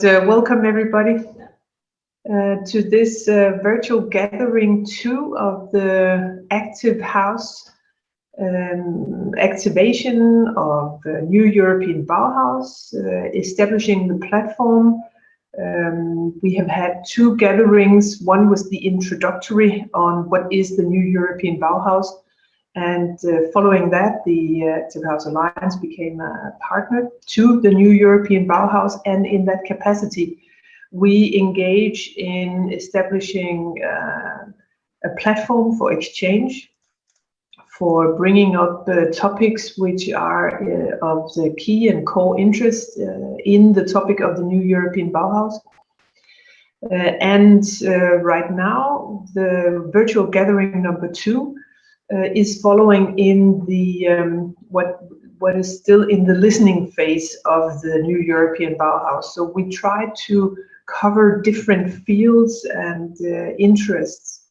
Welcome everybody to this virtual gathering 2 of the Active House activation of New European Bauhaus, establishing the platform. We have had 2 gatherings. One was the introductory on what is the New European Bauhaus, and following that, the Active House Alliance became a partner to the New European Bauhaus, and in that capacity, we engage in establishing a platform for exchange, for bringing up topics which are of the key and core interest in the topic of the New European Bauhaus. Right now, the virtual gathering number 2 is following in the what is still in the listening phase of the New European Bauhaus. So we try to cover different fields and interests,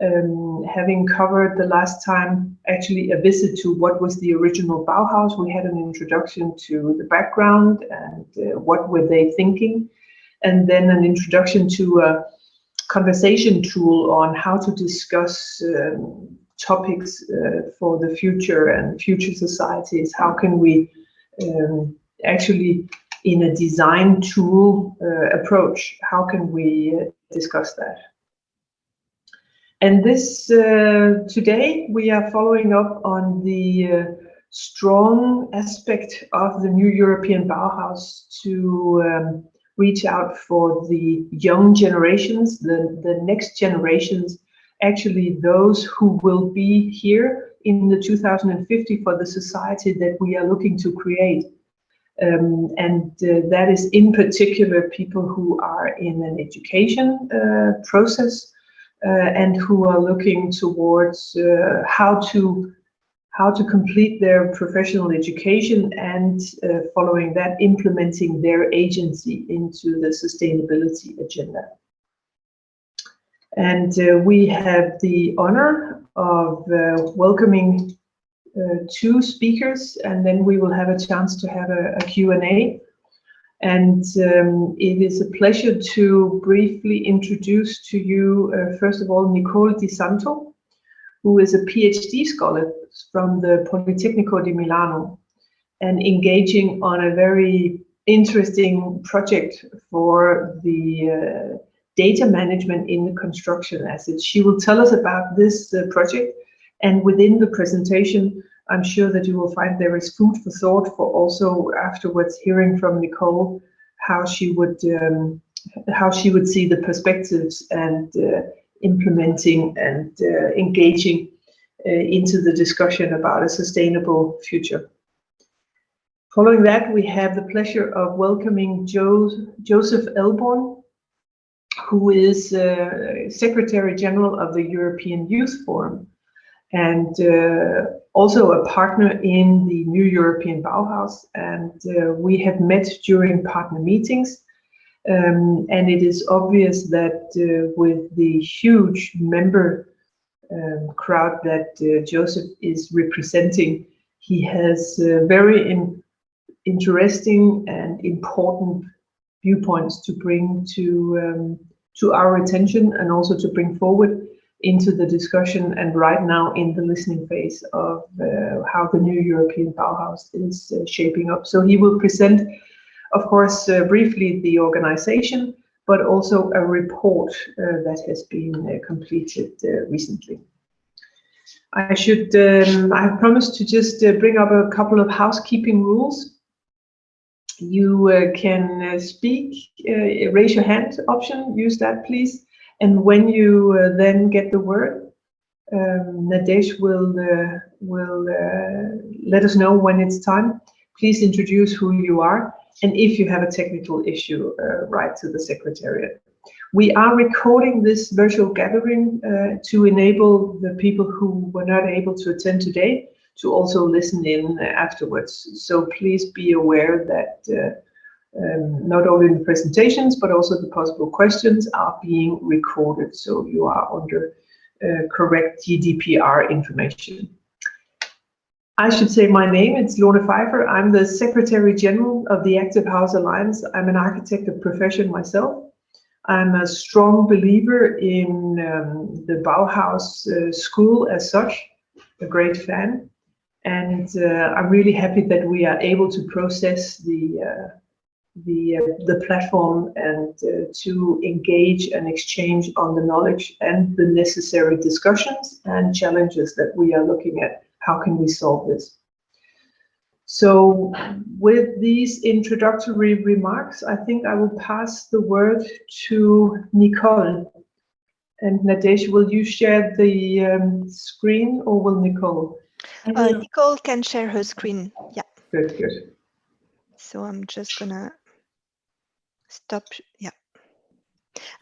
having covered the last time actually a visit to what was the original Bauhaus. We had an introduction to the background and what were they thinking, and then an introduction to a conversation tool on how to discuss topics for the future and future societies. How can we actually, in a design tool approach, how can we discuss that? And this today we are following up on the strong aspect of the New European Bauhaus to reach out for the young generations, the next generations, actually those who will be here in the 2050 for the society that we are looking to create. That is in particular people who are in an education process and who are looking towards how to complete their professional education, and following that, implementing their agency into the sustainability agenda. And we have the honor of welcoming 2 speakers, and then we will have a chance to have a Q&A. And it is a pleasure to briefly introduce to you, first of all, Nicole Di Santo, who is a PhD scholar from the Politecnico di Milano, and engaging on a very interesting project for the data management in the construction assets. She will tell us about this project, and within the presentation, I'm sure that you will find there is food for thought for also afterwards hearing from Nicole how she would see the perspectives and implementing and engaging into the discussion about a sustainable future. Following that, we have the pleasure of welcoming Joseph Elborn, who is Secretary General of the European Youth Forum, and also a partner in the New European Bauhaus. And we have met during partner meetings, and it is obvious that with the huge member crowd that Joseph is representing, he has very interesting and important viewpoints to bring to our attention, and also to bring forward into the discussion, and right now in the listening phase of how the New European Bauhaus is shaping up. So he will present, of course, briefly the organization, but also a report that has been completed recently. I have promised to just bring up a couple of housekeeping rules. You can speak, raise your hand option, use that please. And when you then get the word, Nadesh will let us know when it's time. Please introduce who you are, and if you have a technical issue, write to the Secretariat. We are recording this virtual gathering to enable the people who were not able to attend today to also listen in afterwards. So please be aware that not only the presentations, but also the possible questions are being recorded, so you are under correct GDPR information. I should say my name. It's Lone Pfeiffer. I'm the Secretary General of the Active House Alliance. I'm an architect of profession myself. I'm a strong believer in the Bauhaus school as such, a great fan. And I'm really happy that we are able to process the platform and to engage and exchange on the knowledge and the necessary discussions and challenges that we are looking at. How can we solve this? So with these introductory remarks, I think I will pass the word to Nicole. And Nadej, will you share the screen, or will Nicole? Nicole can share her screen. Yeah. Good, good. So I'm just gonna stop. Yeah.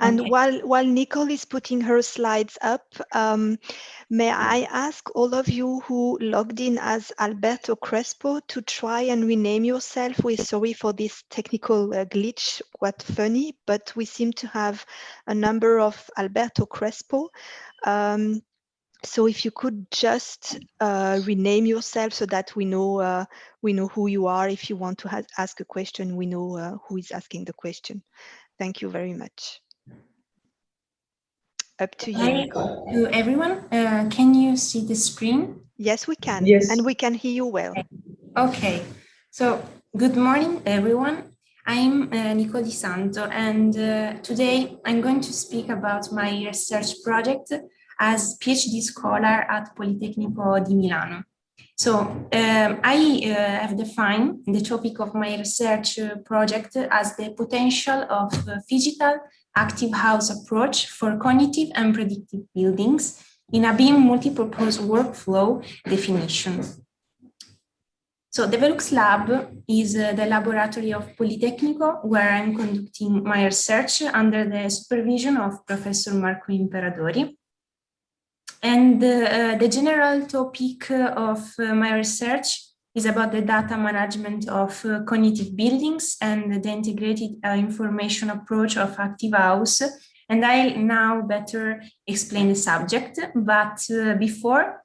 And okay. while Nicole is putting her slides up, may I ask all of you who logged in as Alberto Crespo to try and rename yourself? We're sorry for this technical glitch, quite funny, but we seem to have a number of Alberto Crespo. So if you could just rename yourself so that we know who you are. If you want to ask a question, we know who is asking the question. Thank you very much. Up to you, Nicole. To everyone, can you see the screen? Yes, we can. Yes. And we can hear you well. Okay. So good morning, everyone. I'm Nicole Di Santo, and today I'm going to speak about my research project as PhD scholar at Politecnico di Milano. So I have defined the topic of my research project as the potential of phygital active house approach for cognitive and predictive buildings in a BIM multipurpose workflow definition. So the Velux Lab is the laboratory of Politecnico, where I'm conducting my research under the supervision of Professor Marco Imperadori. And the general topic of my research is about the data management of cognitive buildings and the integrated information approach of Active House. And I'll now better explain the subject. But before,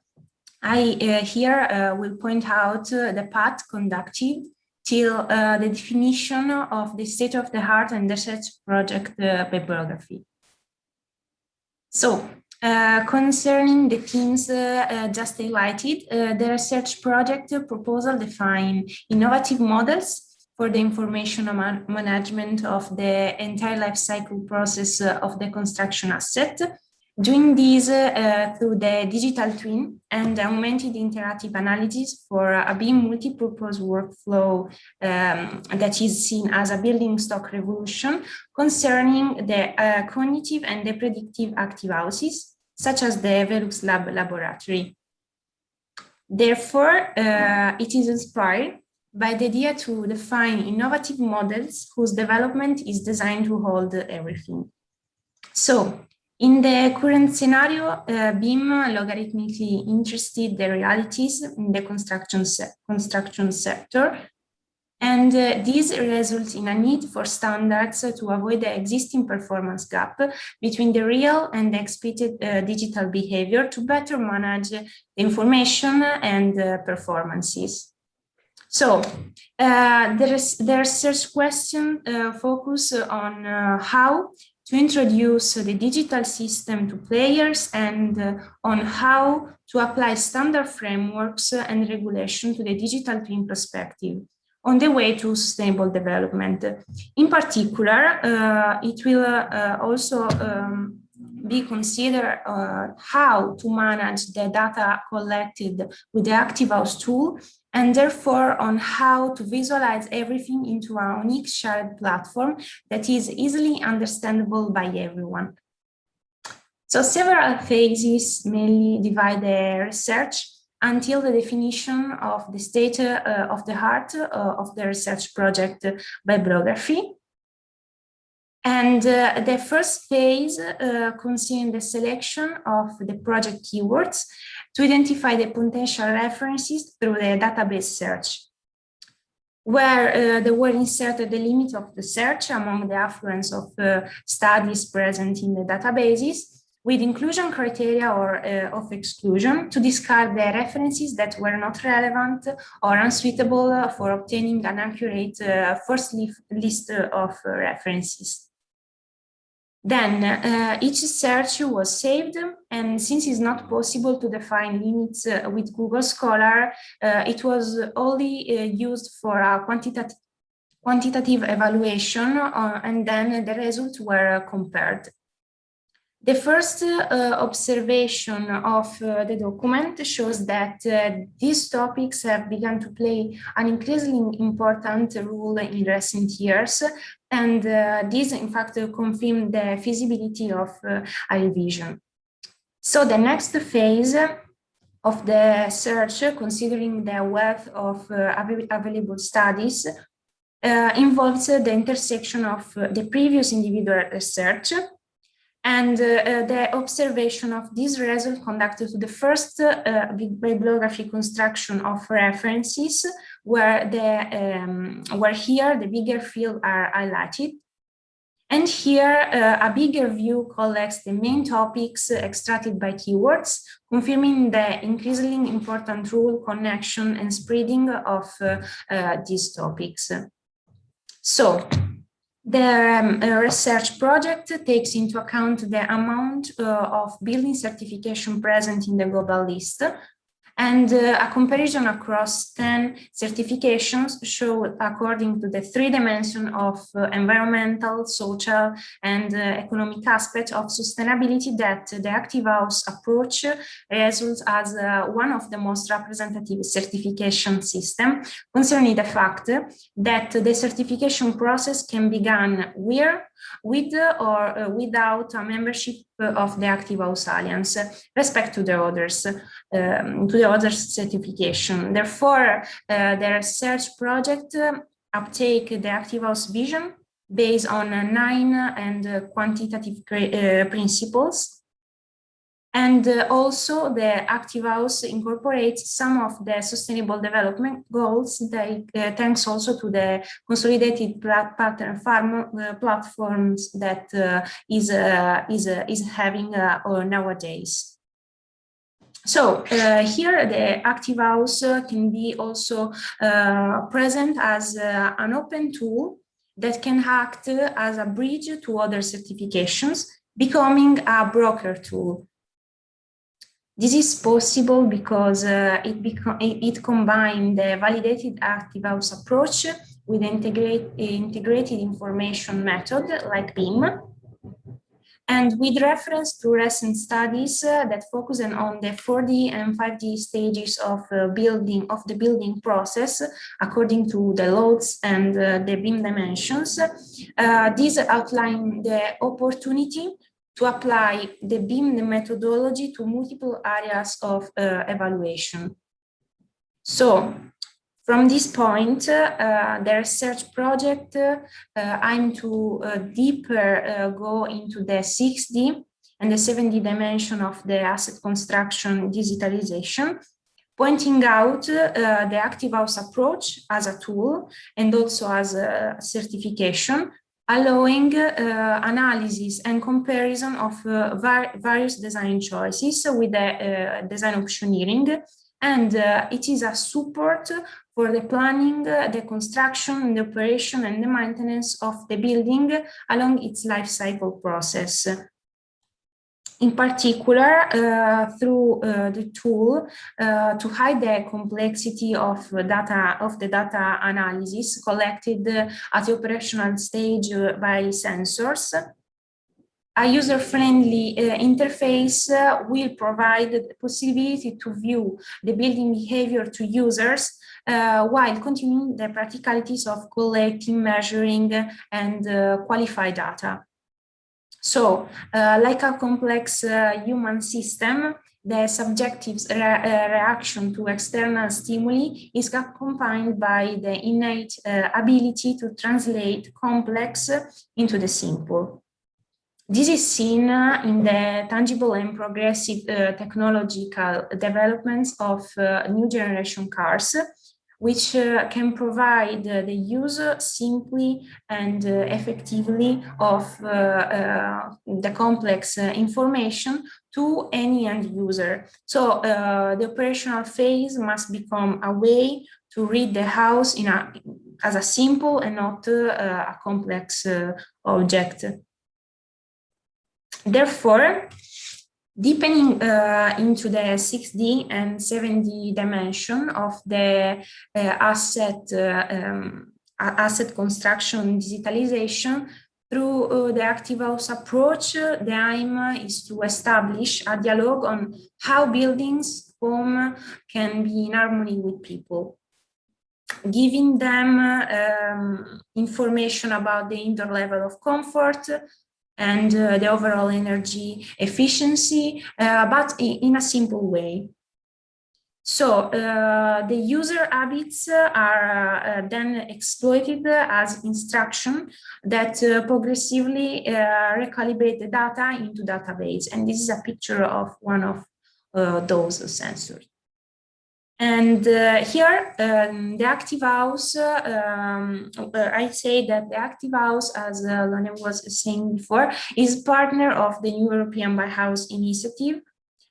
I here will point out the path conducted till the definition of the state-of-the-art and research project bibliography. So, concerning the themes just highlighted, the research project proposal define innovative models for the information management of the entire life cycle process of the construction asset, doing this through the digital twin and augmented interactive analysis for a BIM multipurpose workflow that is seen as a building stock revolution concerning the cognitive and the predictive active houses, such as the Velux Lab laboratory. Therefore, it is inspired by the idea to define innovative models whose development is designed to hold everything. So, in the current scenario, BIM logarithmically interested the realities in the construction sector, and this results in a need for standards to avoid the existing performance gap between the real and the expected digital behavior to better manage the information and performances. So the research question focus on how to introduce the digital system to players and on how to apply standard frameworks and regulation to the digital twin perspective on the way to sustainable development. In particular, it will also be considered how to manage the data collected with the Active House tool, and therefore on how to visualize everything into a unique shared platform that is easily understandable by everyone. So several phases mainly divide the research until the definition of the state of the art of the research project bibliography. And the first phase concerns the selection of the project keywords to identify the potential references through the database search, where they were inserted the limit of the search among the affluence of studies present in the databases, with inclusion criteria or of exclusion to discard the references that were not relevant or unsuitable for obtaining an accurate first list of references. Then each search was saved, and since it's not possible to define limits with Google Scholar, it was only used for a quantitative evaluation, and then the results were compared. The first observation of the document shows that these topics have begun to play an increasingly important role in recent years, and this in fact confirmed the feasibility of iVision. So the next phase of the search, considering the wealth of available studies, involves the intersection of the previous individual research and the observation of this result conducted to the first bibliography construction of references, where here the bigger fields are highlighted. And here a bigger view collects the main topics extracted by keywords, confirming the increasingly important role, connection, and spreading of these topics. So, the research project takes into account the amount of building certification present in the global list, and a comparison across 10 certifications show, according to the 3 dimensions of environmental, social, and economic aspects of sustainability, that the Active House approach results as one of the most representative certification systems, concerning the fact that the certification process can be done with or without a membership of the Active House Alliance, respect to the others. Certification. Therefore, the research project uptake the Active House vision based on 9 and quantitative principles. And also the Active House incorporates some of the sustainable development goals, thanks also to the consolidated platforms that is having nowadays. So here the Active House can be also present as an open tool that can act as a bridge to other certifications, becoming a broker tool. This is possible because it combines the validated Active House approach with integrated information method like BIM, and with reference to recent studies that focus on the 4D and 5D stages of the building process according to the loads and the BIM dimensions. These outline the opportunity to apply the BIM methodology to multiple areas of evaluation. So, from this point, the research project aims to deeper go into the 6D and the 7D dimension of the asset construction digitalization, pointing out the Active House approach as a tool and also as a certification, allowing analysis and comparison of various design choices with the design optioneering, and it is a support for the planning, the construction, the operation, and the maintenance of the building along its life cycle process. In particular, through the tool to hide the complexity of the data analysis collected at the operational stage by sensors, a user-friendly interface will provide the possibility to view the building behavior to users while continuing the practicalities of collecting, measuring, and qualify data. So, like a complex human system, the subjective reaction to external stimuli is accompanied by the innate ability to translate complex into the simple. This is seen in the tangible and progressive technological developments of new generation cars, which can provide the user simply and effectively of the complex information to any end user. So the operational phase must become a way to read the house as a simple and not a complex object. Therefore, deepening into the 6D and 7D dimension of the asset construction digitalization, through the active house approach, the aim is to establish a dialogue on how buildings, home can be in harmony with people, giving them information about the indoor level of comfort and the overall energy efficiency, but in a simple way. So the user habits are then exploited as instruction that progressively recalibrate the data into database. And this is a picture of one of those sensors. And here, the active house, I say that the active house, as Lone was saying before, is partner of the European Bauhaus initiative,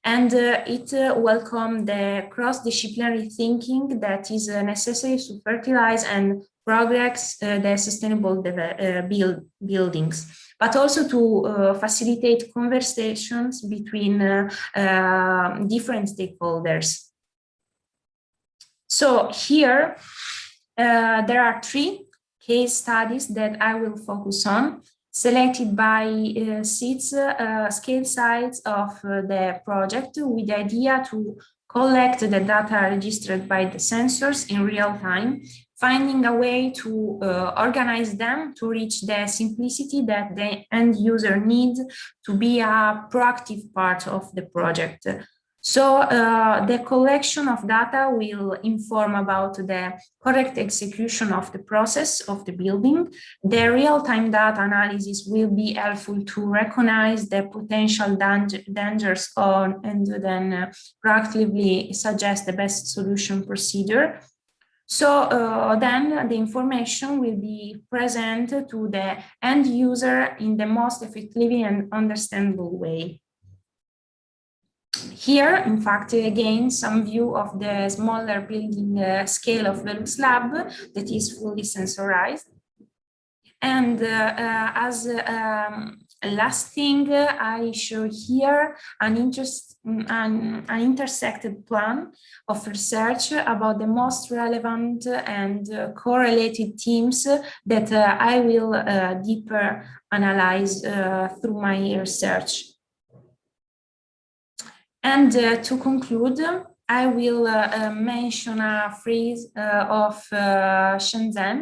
and it welcomes the cross-disciplinary thinking that is necessary to fertilize and progress the sustainable buildings, but also to facilitate conversations between different stakeholders. So here, there are 3 case studies that I will focus on, selected by scale sites of the project, with the idea to collect the data registered by the sensors in real time, finding a way to organize them to reach the simplicity that the end user needs to be a proactive part of the project. So the collection of data will inform about the correct execution of the process of the building. The real-time data analysis will be helpful to recognize the potential dangers and then proactively suggest the best solution procedure. So then the information will be presented to the end user in the most effective and understandable way. Here, in fact, again, some view of the smaller building scale of Velux Lab that is fully sensorized. And as a last thing, I show here an intersected plan of research about the most relevant and correlated themes that I will deeper analyze through my research. And to conclude, I will mention a phrase of Shenzhen,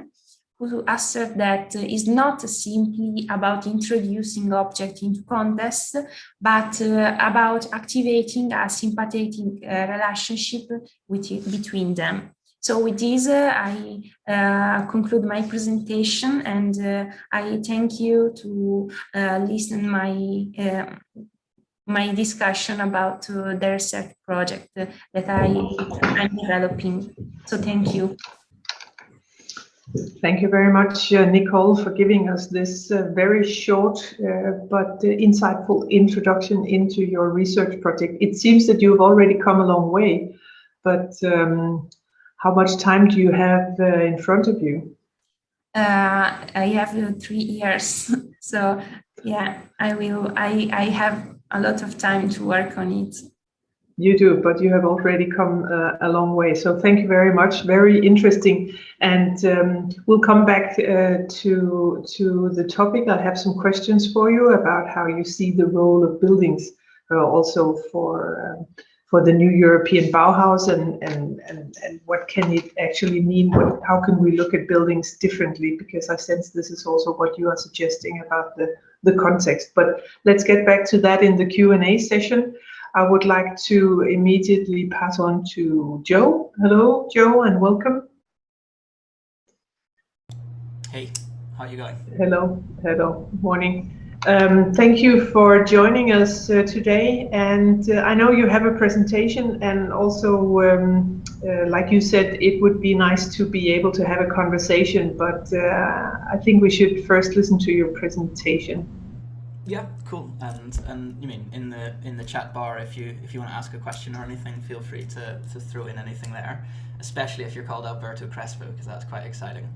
who assert that it's not simply about introducing objects into context, but about activating a sympathetic relationship between them. So with this, I conclude my presentation, and I thank you to listen my discussion about the research project that I'm developing. So thank you. Thank you very much, Nicole, for giving us this very short but insightful introduction into your research project. It seems that you've already come a long way, but how much time do you have in front of you? I have 3 years, so yeah, I have a lot of time to work on it. You do, but you have already come a long way. So thank you very much. Very interesting. And we'll come back to the topic. I have some questions for you about how you see the role of buildings also for the new European Bauhaus and what can it actually mean? How can we look at buildings differently? Because I sense this is also what you are suggesting about the context. But let's get back to that in the Q&A session. I would like to immediately pass on to Joe. Hello, Joe, and welcome. Hey, how are you going? Hello, morning. Thank you for joining us today. And I know you have a presentation and also like you said, it would be nice to be able to have a conversation, but I think we should first listen to your presentation. Yeah, cool. And you mean in the chat bar, if you want to ask a question or anything, feel free to throw in anything there, especially if you're called Alberto Crespo, because that's quite exciting.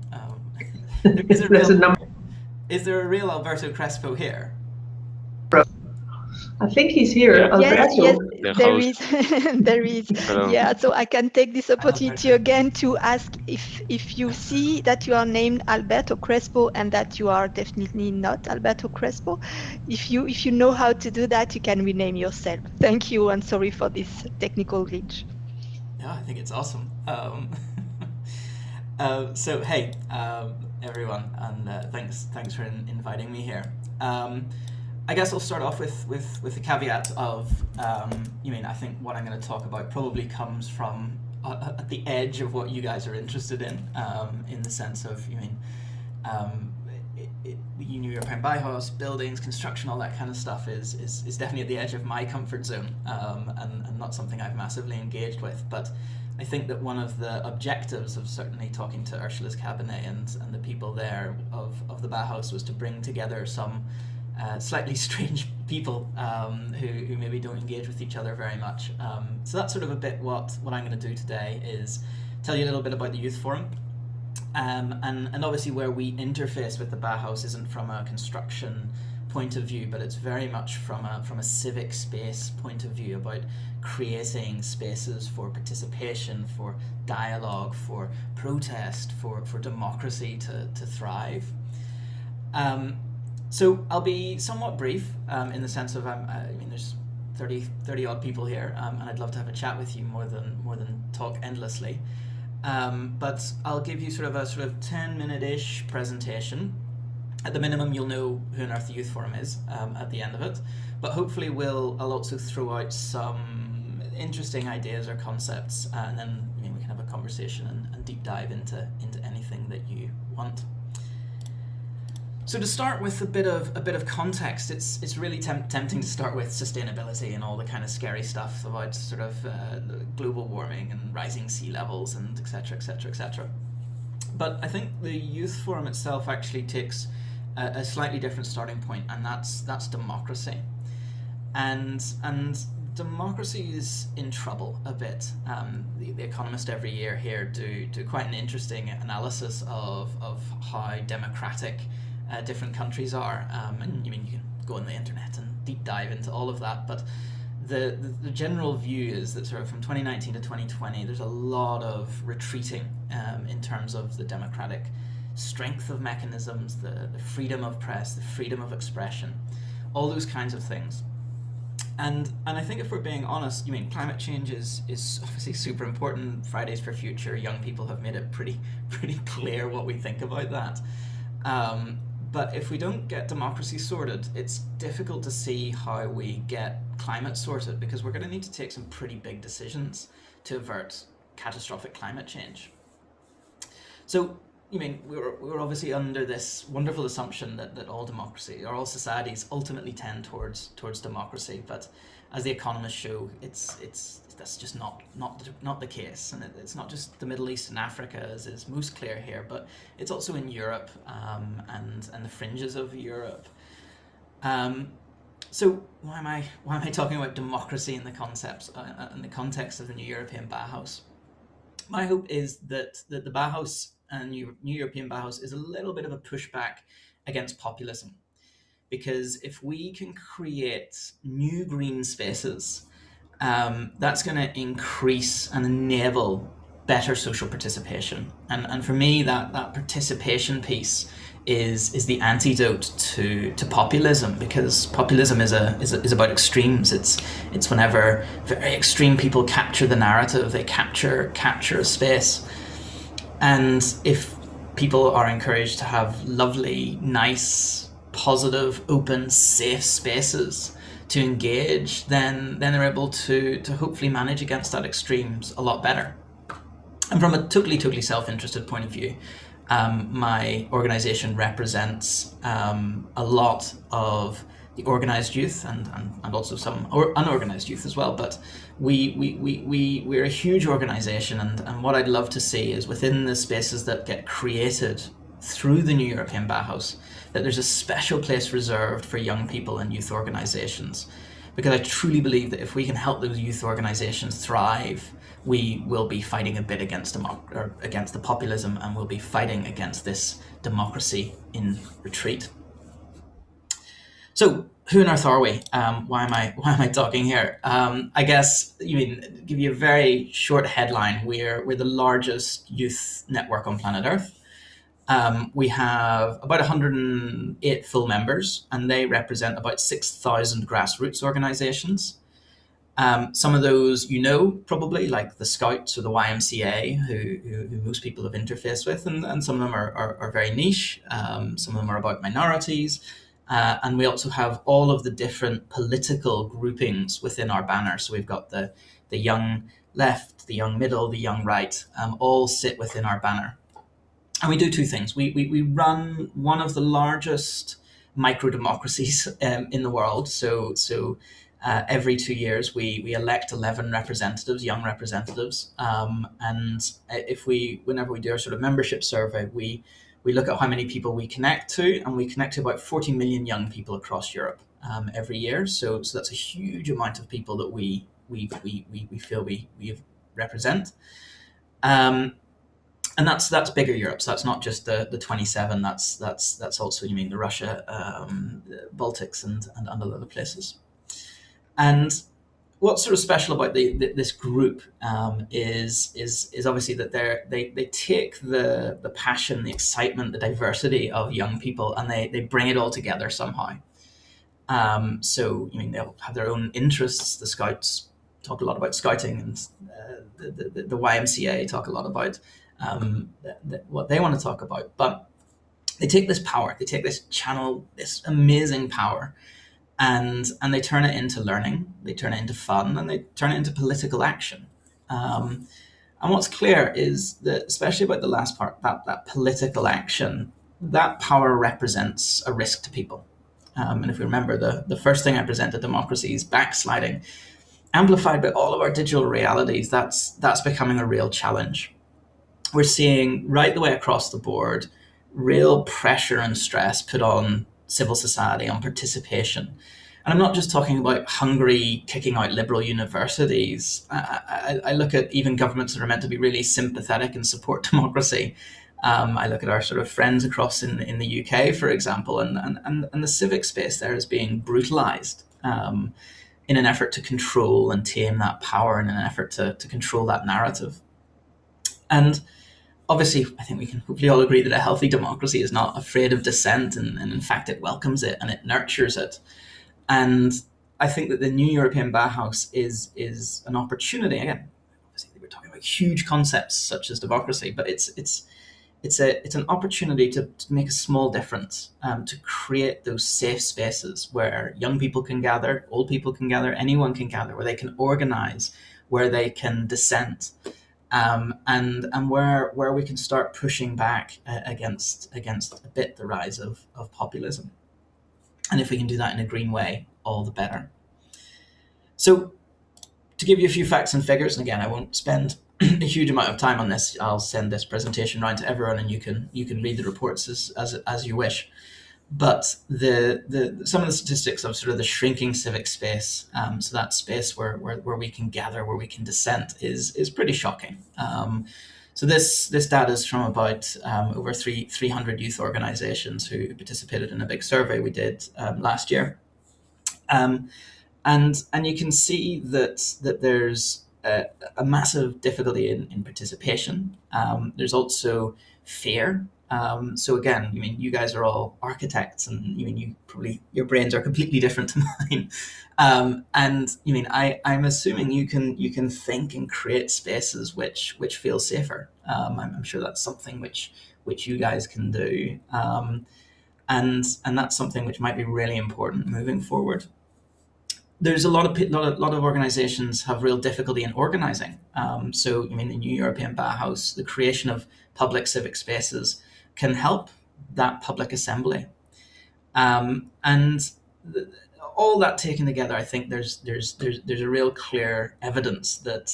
Is there a real Alberto Crespo here? I think he's here. Yeah. Alberto. Yes, there is. There is. Hello. Yeah, so I can take this opportunity again to ask if you see that you are named Alberto Crespo and that you are definitely not Alberto Crespo. If you know how to do that, you can rename yourself. Thank you, and sorry for this technical glitch. Yeah, I think it's awesome. So hey, everyone, and thanks for inviting me here. I guess I'll start off with the caveat of, I think what I'm going to talk about probably comes from at the edge of what you guys are interested in the sense of, European Bauhaus, buildings, construction, all that kind of stuff is definitely at the edge of my comfort zone, and not something I've massively engaged with. But I think that one of the objectives of certainly talking to Ursula's cabinet and the people there of the Bauhaus was to bring together some slightly strange people who maybe don't engage with each other very much. So that's sort of a bit what I'm going to do today, is tell you a little bit about the Youth Forum. And obviously where we interface with the Bauhaus isn't from a construction point of view, but it's very much from a civic space point of view, about creating spaces for participation, for dialogue, for protest, for democracy to thrive. So I'll be somewhat brief in the sense of there's 30 odd people here, and I'd love to have a chat with you more than talk endlessly. But I'll give you sort of a 10-minute-ish presentation. At the minimum, you'll know who on earth the Youth Forum is at the end of it. But hopefully I'll also throw out some interesting ideas or concepts, and then we can have a conversation and deep dive into anything that you want. So to start with a bit of context, it's really tempting to start with sustainability and all the kind of scary stuff about sort of global warming and rising sea levels and etc. etc. etc. But I think the Youth Forum itself actually takes a slightly different starting point, and that's democracy, and democracy is in trouble a bit. The Economist every year here do quite an interesting analysis of how democratic different countries are, and you can go on the internet and deep dive into all of that, but the general view is that sort of from 2019 to 2020 there's a lot of retreating in terms of the democratic strength of mechanisms, the freedom of press, the freedom of expression, all those kinds of things. And I think if we're being honest, climate change is obviously super important. Fridays for Future, young people have made it pretty clear what we think about that. But if we don't get democracy sorted, it's difficult to see how we get climate sorted, because we're going to need to take some pretty big decisions to avert catastrophic climate change. So, we're obviously under this wonderful assumption that all democracy, or all societies ultimately tend towards democracy, but as the Economist show, that's just not the case, and it's not just the Middle East and Africa as is most clear here, but it's also in Europe and the fringes of Europe. So why am I talking about democracy in the context of the new European Bauhaus? My hope is that the Bauhaus and new European Bauhaus is a little bit of a pushback against populism, because if we can create new green spaces, that's going to increase and enable better social participation. And for me, that participation piece is the antidote to populism, because populism is about extremes. It's whenever very extreme people capture the narrative, they capture a space. And if people are encouraged to have lovely, nice, positive, open, safe spaces to engage, then they're able to hopefully manage against that extremes a lot better. And from a totally self-interested point of view, my organization represents a lot of the organized youth and also some unorganized youth as well. But we're a huge organization, and what I'd love to see is within the spaces that get created through the new European Bauhaus, that there's a special place reserved for young people and youth organizations. Because I truly believe that if we can help those youth organizations thrive, we will be fighting a bit against the populism, and we'll be fighting against this democracy in retreat. So who on earth are we? Why am I talking here? I guess give you a very short headline. We're the largest youth network on planet Earth. We have about 108 full members, and they represent about 6,000 grassroots organizations. Some of those probably, like the Scouts or the YMCA, who most people have interfaced with, and some of them are very niche. Some of them are about minorities. And we also have all of the different political groupings within our banner. So we've got the young left, the young middle, the young right, all sit within our banner. And we do two things. We run one of the largest micro-democracies in the world. So every 2 years, we elect 11 representatives, young representatives. And whenever we do our sort of membership survey, we look at how many people we connect to, and we connect to about 40 million young people across Europe every year. So that's a huge amount of people that we feel we represent. And that's bigger Europe. So that's not just the 27. That's also the Russia, the Baltics, and other places. And what's sort of special about this group is obviously that they take the passion, the excitement, the diversity of young people, and they bring it all together somehow. So they'll have their own interests. The Scouts talk a lot about scouting, and the YMCA talk a lot about what they want to talk about. But they take this power, they take this channel, this amazing power, and they turn it into learning, they turn it into fun, and they turn it into political action. And what's clear is that, especially about the last part, that political action, that power represents a risk to people. And if we remember, the first thing I presented, democracy, is backsliding, amplified by all of our digital realities. That's becoming a real challenge. We're seeing right the way across the board real pressure and stress put on civil society, on participation. And I'm not just talking about Hungary kicking out liberal universities. I look at even governments that are meant to be really sympathetic and support democracy. I look at our sort of friends across in the UK, for example, and the civic space there is being brutalized in an effort to control and tame that power, in an effort to control that narrative. And obviously, I think we can hopefully all agree that a healthy democracy is not afraid of dissent, and in fact, it welcomes it and it nurtures it. And I think that the new European Bauhaus is an opportunity. Again, obviously, we're talking about huge concepts such as democracy, but it's an opportunity to make a small difference, to create those safe spaces where young people can gather, old people can gather, anyone can gather, where they can organize, where they can dissent. And where we can start pushing back against a bit the rise of populism. And if we can do that in a green way, all the better. So to give you a few facts and figures, and again, I won't spend a huge amount of time on this. I'll send this presentation around to everyone, and you can read the reports as you wish. But some of the statistics of sort of the shrinking civic space, so that space where we can gather, where we can dissent, is pretty shocking. So this data is from about over 300 youth organizations who participated in a big survey we did last year, and you can see that there's a massive difficulty in participation. There's also fear. So again, you guys are all architects, and your brains are completely different to mine. And I'm assuming you can think and create spaces which feel safer. I'm sure that's something which you guys can do, and that's something which might be really important moving forward. There's a lot of organizations have real difficulty in organizing. So the new European Bauhaus, the creation of public civic spaces, can help that public assembly. And all that taken together, I think there's a real clear evidence that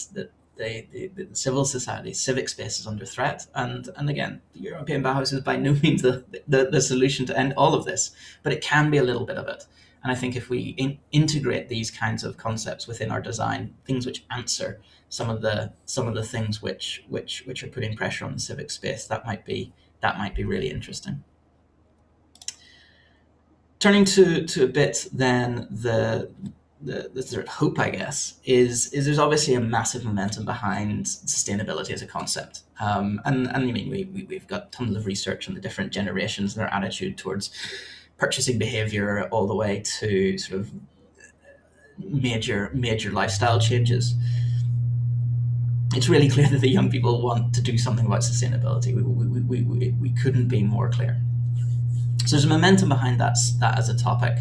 the civil society, civic space is under threat. And again, the European Bauhaus is by no means the solution to end all of this, but it can be a little bit of it. And I think if we integrate these kinds of concepts within our design, things which answer some of the things which are putting pressure on the civic space, that might be really interesting. Turning to a bit then the sort of hope, I guess, is there's obviously a massive momentum behind sustainability as a concept. And I mean, we've got tons of research on the different generations and their attitude towards purchasing behavior, all the way to sort of major lifestyle changes. It's really clear that the young people want to do something about sustainability. We couldn't be more clear. So there's a momentum behind that as a topic.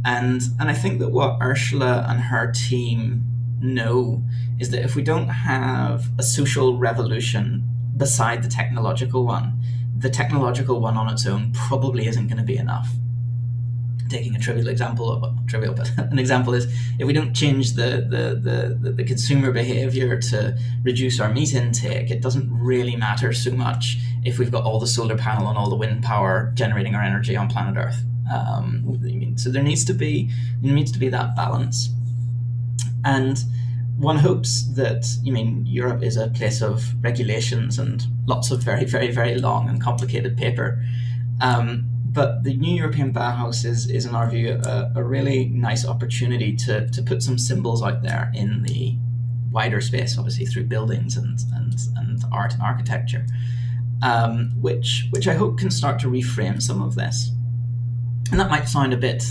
And I think that what Ursula and her team know is that if we don't have a social revolution beside the technological one on its own probably isn't going to be enough. Taking a trivial example, well, not trivial, but an example is if we don't change the consumer behavior to reduce our meat intake, it doesn't really matter so much if we've got all the solar panel and all the wind power generating our energy on planet Earth. So there needs to be that balance, and one hopes that Europe is a place of regulations and lots of very, very, very long and complicated paper. But the new European Bauhaus is in our view a really nice opportunity to put some symbols out there in the wider space, obviously through buildings and art and architecture, which I hope can start to reframe some of this. And that might sound a bit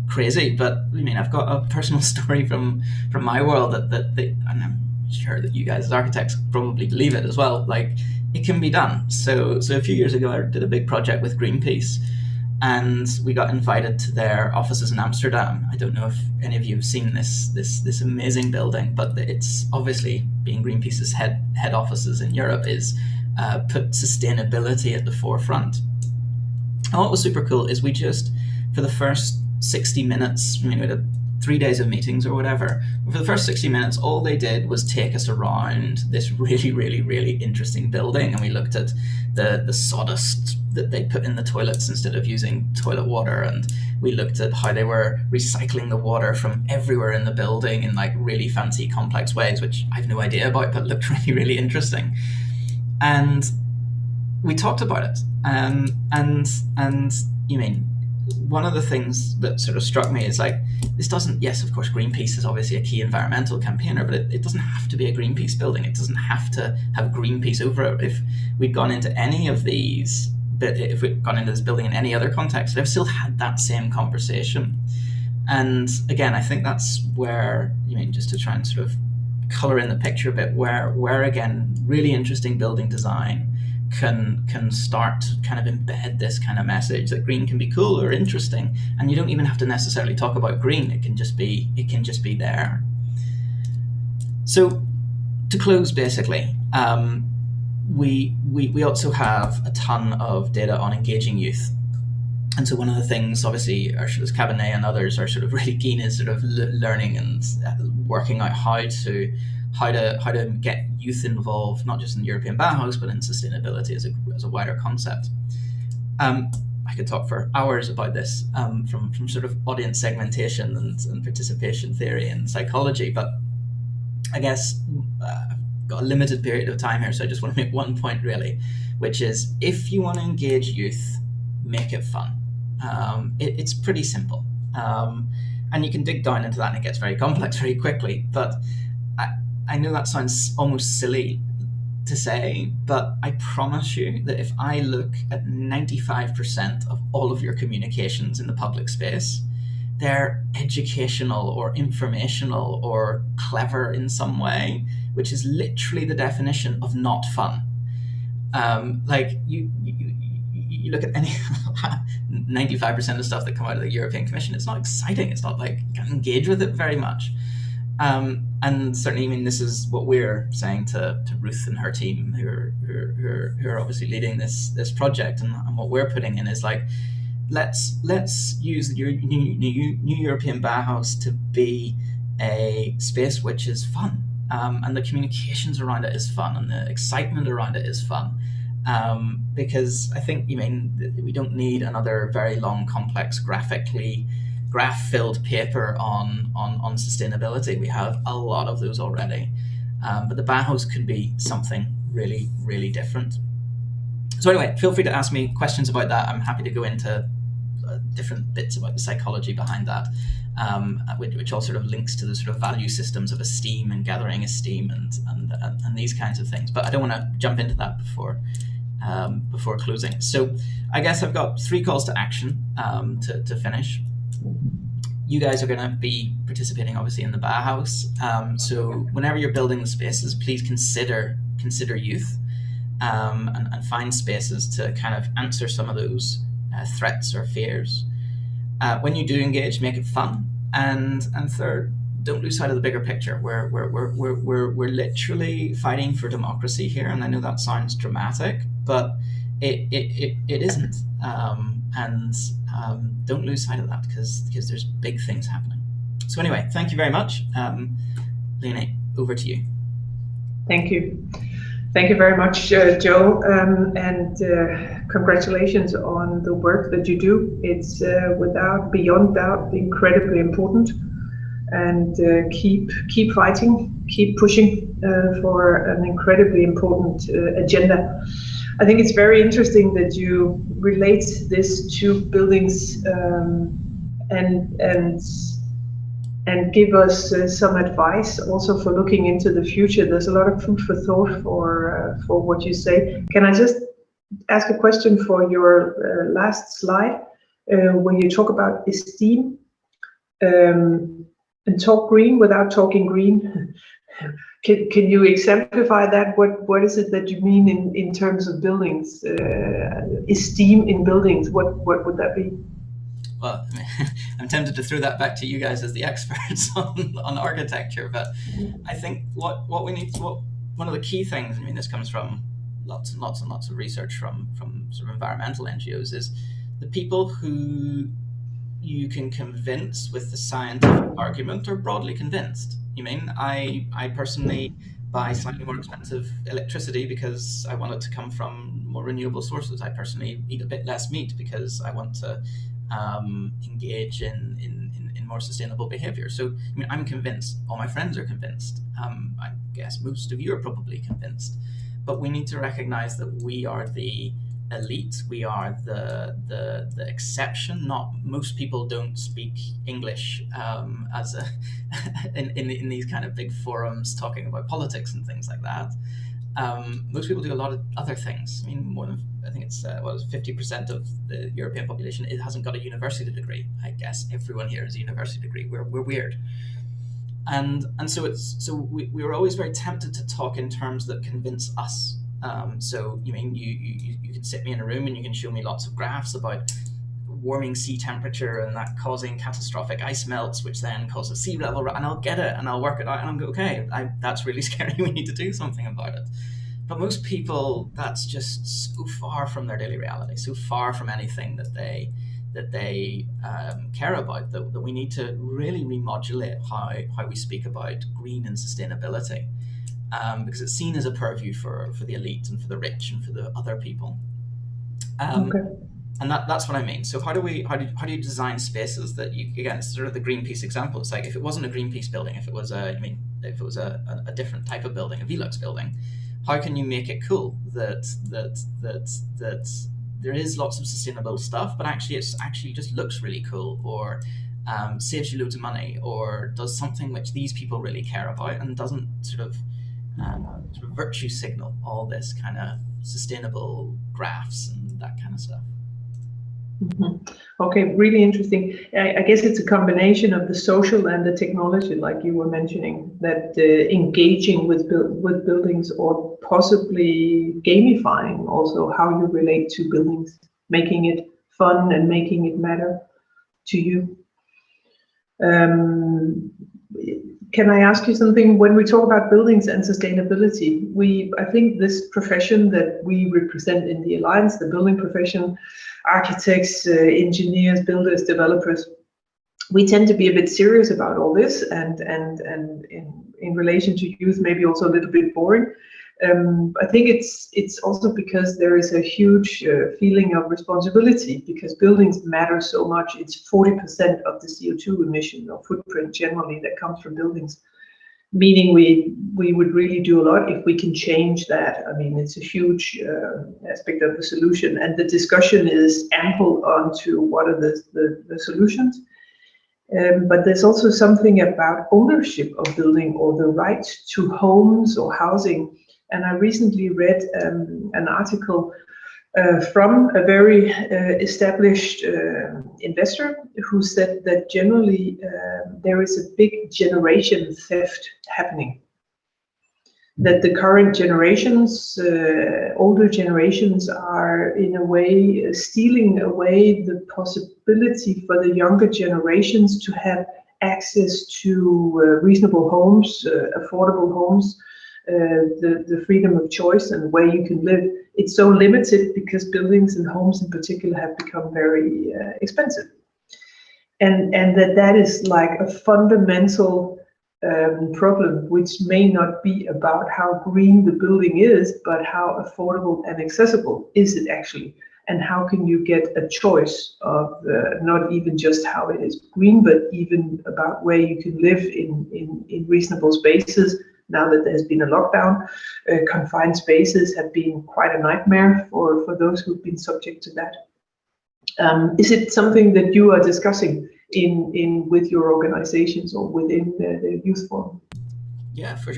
crazy, but I've got a personal story from my world that and I'm sure that you guys as architects probably believe it as well. Like, it can be done. So a few years ago, I did a big project with Greenpeace, and we got invited to their offices in Amsterdam. I don't know if any of you have seen this amazing building, but it's obviously, being Greenpeace's head offices in Europe, is put sustainability at the forefront. And what was super cool is we just, for the first 60 minutes, we had 3 days of meetings or whatever. For the first 60 minutes, all they did was take us around this really, really, really interesting building, and we looked at the sawdust that they put in the toilets instead of using toilet water, and we looked at how they were recycling the water from everywhere in the building in like really fancy, complex ways, which I have no idea about, but looked really, really interesting. And we talked about it, and one of the things that sort of struck me is like, this doesn't, yes, of course, Greenpeace is obviously a key environmental campaigner, but it doesn't have to be a Greenpeace building. It doesn't have to have Greenpeace over it. If we'd gone into any of these, if we'd gone into this building in any other context, they've still had that same conversation. And again, I think that's where, just to try and sort of color in the picture a bit, where again, really interesting building design can start to kind of embed this kind of message that green can be cool or interesting, and you don't even have to necessarily talk about green. It can just be there. So to close, basically, we also have a ton of data on engaging youth. And so one of the things, obviously, Ursula's Cabinet and others are sort of really keen is sort of learning and working out how to get youth involved, not just in the European Bauhaus, but in sustainability as a wider concept. I could talk for hours about this, from sort of audience segmentation and participation theory and psychology, but I guess I've got a limited period of time here, so I just want to make one point really, which is if you want to engage youth, make it fun. It's pretty simple, and you can dig down into that and it gets very complex very quickly, but I know that sounds almost silly to say, but I promise you that if I look at 95% of all of your communications in the public space, they're educational or informational or clever in some way, which is literally the definition of not fun. Like you look at any 95% of stuff that come out of the European Commission, it's not exciting. It's not like you can engage with it very much. And certainly, this is what we're saying to Ruth and her team, who are obviously leading this project, and what we're putting in is like, let's use the new European Bauhaus to be a space which is fun, and the communications around it is fun, and the excitement around it is fun. Because I think, we don't need another very long, complex, graph-filled paper on sustainability. We have a lot of those already, but the Bauhaus could be something really, really different. So anyway, feel free to ask me questions about that. I'm happy to go into different bits about the psychology behind that, which all sort of links to the sort of value systems of esteem and gathering esteem and these kinds of things. But I don't want to jump into that before closing. So I guess I've got 3 calls to action to finish. You guys are going to be participating, obviously, in the Bauhaus. So whenever you're building the spaces, please consider youth, and find spaces to kind of answer some of those threats or fears. When you do engage, make it fun. And third, don't lose sight of the bigger picture. We're literally fighting for democracy here, and I know that sounds dramatic, but it isn't. And don't lose sight of that, because there's big things happening. So anyway, thank you very much. Lene, over to you. Thank you. Thank you very much, Joe, and congratulations on the work that you do. It's beyond doubt incredibly important, and keep fighting, keep pushing for an incredibly important agenda. I think it's very interesting that you relate this to buildings and give us some advice also for looking into the future. There's a lot of food for thought for what you say. Can I just ask a question for your last slide, when you talk about esteem and talk green without talking green? Can you exemplify that? What is it that you mean in terms of buildings, esteem in buildings? What would that be? Well, I'm tempted to throw that back to you guys as the experts on architecture, but I think what we need, one of the key things, this comes from lots and lots and lots of research from sort of environmental NGOs, is the people who you can convince with the scientific argument are broadly convinced. I personally buy slightly more expensive electricity because I want it to come from more renewable sources. I personally eat a bit less meat because I want to engage in more sustainable behavior. So I'm convinced, all my friends are convinced, I guess most of you are probably convinced, but we need to recognize that we are the elite, we are the exception. Not most people don't speak English as a in these kind of big forums talking about politics and things like that. Most people do a lot of other things. More than, I think it's 50% of the European population, it hasn't got a university degree. I guess everyone here has a university degree. We're weird, and so we were always very tempted to talk in terms that convince us. So you can sit me in a room and you can show me lots of graphs about warming sea temperature and that causing catastrophic ice melts, which then causes sea level, and I'll get it and I'll work it out and I'll go, okay, that's really scary, we need to do something about it. But most people, that's just so far from their daily reality, so far from anything that they care about, that we need to really remodulate how we speak about green and sustainability, because it's seen as a purview for the elite and for the rich and for the other people. Okay. And that's what I mean. So how do you design spaces that you, again, it's sort of the Greenpeace example. It's like, if it wasn't a Greenpeace building, if it was a different type of building, a Velux building, how can you make it cool that there is lots of sustainable stuff, but actually it just looks really cool, or saves you loads of money, or does something which these people really care about, and doesn't sort of virtue signal all this kind of sustainable graphs and that kind of stuff. Mm-hmm. Okay, really interesting. I guess it's a combination of the social and the technology, like you were mentioning, that engaging with buildings, or possibly gamifying also how you relate to buildings, making it fun and making it matter to you. Can I ask you something? When we talk about buildings and sustainability, I think this profession that we represent in the Alliance, the building profession, architects, engineers, builders, developers, we tend to be a bit serious about all this, and in relation to youth, maybe also a little bit boring. I think it's also because there is a huge feeling of responsibility, because buildings matter so much. It's 40% of the CO2 emission or footprint generally that comes from buildings, meaning we would really do a lot if we can change that. I mean, it's a huge aspect of the solution, and the discussion is ample onto what are the solutions. But there's also something about ownership of building, or the right to homes or housing. And I recently read an article from a very established investor who said that generally there is a big generation theft happening. That the current generations, older generations, are in a way stealing away the possibility for the younger generations to have access to reasonable homes, affordable homes, the freedom of choice and where you can live. It's so limited because buildings and homes in particular have become very expensive. And that is like a fundamental problem, which may not be about how green the building is, but how affordable and accessible is it actually, and how can you get a choice of not even just how it is green, but even about where you can live in reasonable spaces. Now that there's been a lockdown, confined spaces have been quite a nightmare for those who've been subject to that. Is it something that you are discussing in with your organizations or within the youth forum? Yeah, for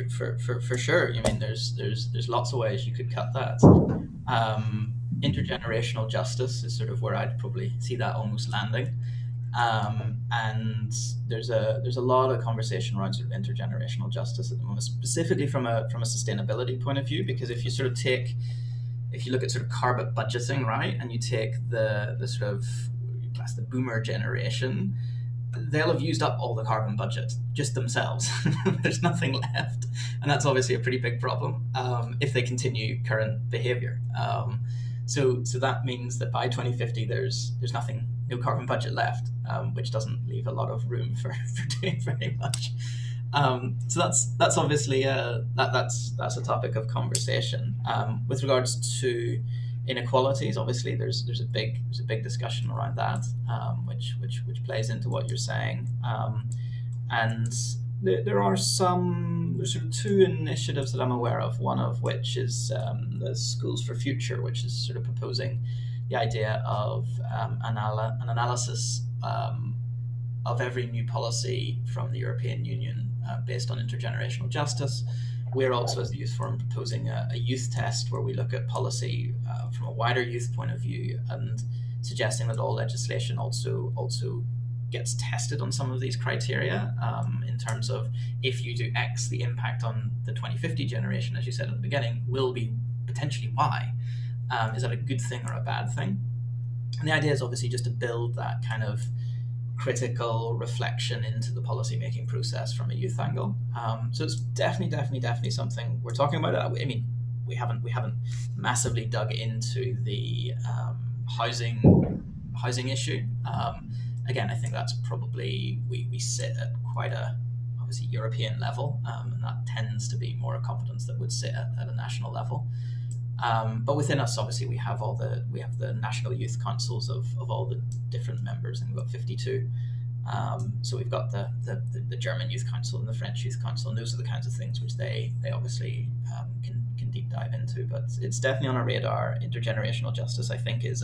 sure. I mean, there's lots of ways you could cut that. Intergenerational justice is sort of where I'd probably see that almost landing. And there's a lot of conversation around sort of intergenerational justice at the moment, specifically from a sustainability point of view, because if you look at sort of carbon budgeting, right, and you take the sort of class the boomer generation, they'll have used up all the carbon budget just themselves. There's nothing left, and that's obviously a pretty big problem if they continue current behavior. So that means that by 2050 there's no carbon budget left, which doesn't leave a lot of room for doing very much. So that's obviously that's a topic of conversation. With regards to inequalities, obviously there's a big discussion around that, which plays into what you're saying. And there's sort of two initiatives that I'm aware of, one of which is the Schools for Future, which is sort of proposing the idea of an analysis of every new policy from the European Union based on intergenerational justice. We're also, as the Youth Forum, proposing a youth test where we look at policy from a wider youth point of view, and suggesting that all legislation also gets tested on some of these criteria in terms of, if you do X, the impact on the 2050 generation, as you said at the beginning, will be potentially Y. Is that a good thing or a bad thing? And the idea is obviously just to build that kind of critical reflection into the policy-making process from a youth angle. So it's definitely something we're talking about. I mean, we haven't massively dug into the housing issue. Again, I think that's probably, we sit at quite a obviously European level, and that tends to be more a competence that would sit at a national level. But within us, obviously, we have the national youth councils of all the different members, and we've got 52. So we've got the German Youth Council and the French Youth Council, and those are the kinds of things which they obviously can deep dive into. But it's definitely on our radar. Intergenerational justice, I think, it's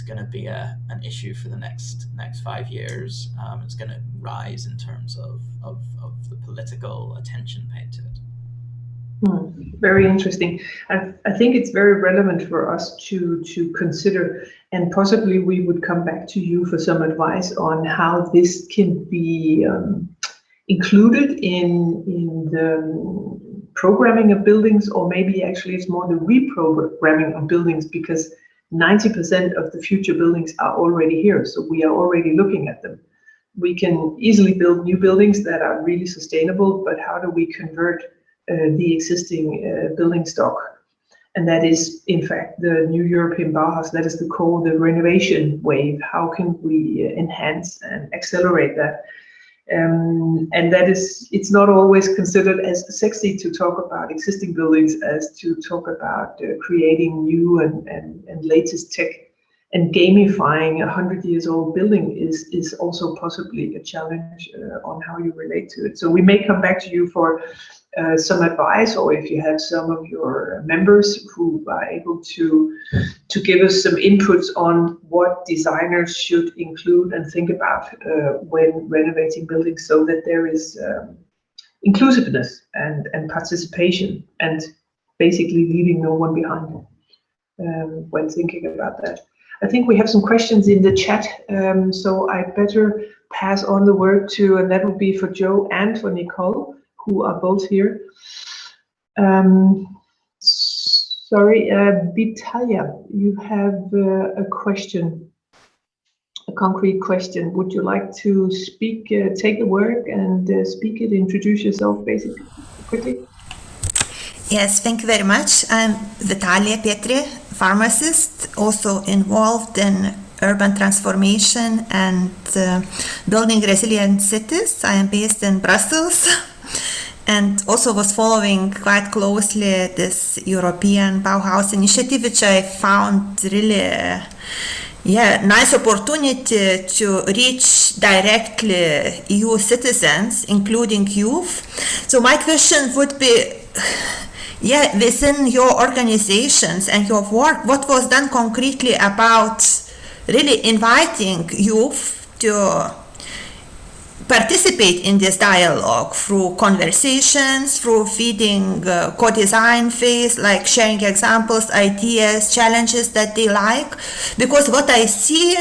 going to be an issue for the next 5 years. It's going to rise in terms of the political attention paid to it. Very interesting. I think it's very relevant for us to consider, and possibly we would come back to you for some advice on how this can be included in the programming of buildings, or maybe actually it's more the reprogramming of buildings, because 90% of the future buildings are already here, so we are already looking at them. we can easily build new buildings that are really sustainable, but how do we convert the existing building stock? And that is, in fact, the new European Bauhaus. That is the core, the renovation wave. How can we enhance and accelerate that? And that is, it's not always considered as sexy to talk about existing buildings as to talk about creating new and latest tech. And gamifying a 100-year-old building is also possibly a challenge on how you relate to it. So we may come back to you for some advice, or if you have some of your members who are able to give us some inputs on what designers should include and think about when renovating buildings, so that there is inclusiveness and participation, and basically leaving no one behind when thinking about that. I think we have some questions in the chat, so I better pass on the word to, and that would be for Joe and for Nicole, who are both here. Sorry, Vitalia, you have a question, a concrete question. Would you like to speak, take the word and speak it, introduce yourself basically, quickly? Yes, thank you very much. I'm Vitalia Petri, pharmacist, also involved in urban transformation and building resilient cities. I am based in Brussels and also was following quite closely this European Bauhaus initiative, which I found really nice opportunity to reach directly EU citizens, including youth. So my question would be, within your organizations and your work, what was done concretely about really inviting youth to participate in this dialogue through conversations, through feeding co-design phase, like sharing examples, ideas, challenges that they like? Because what I see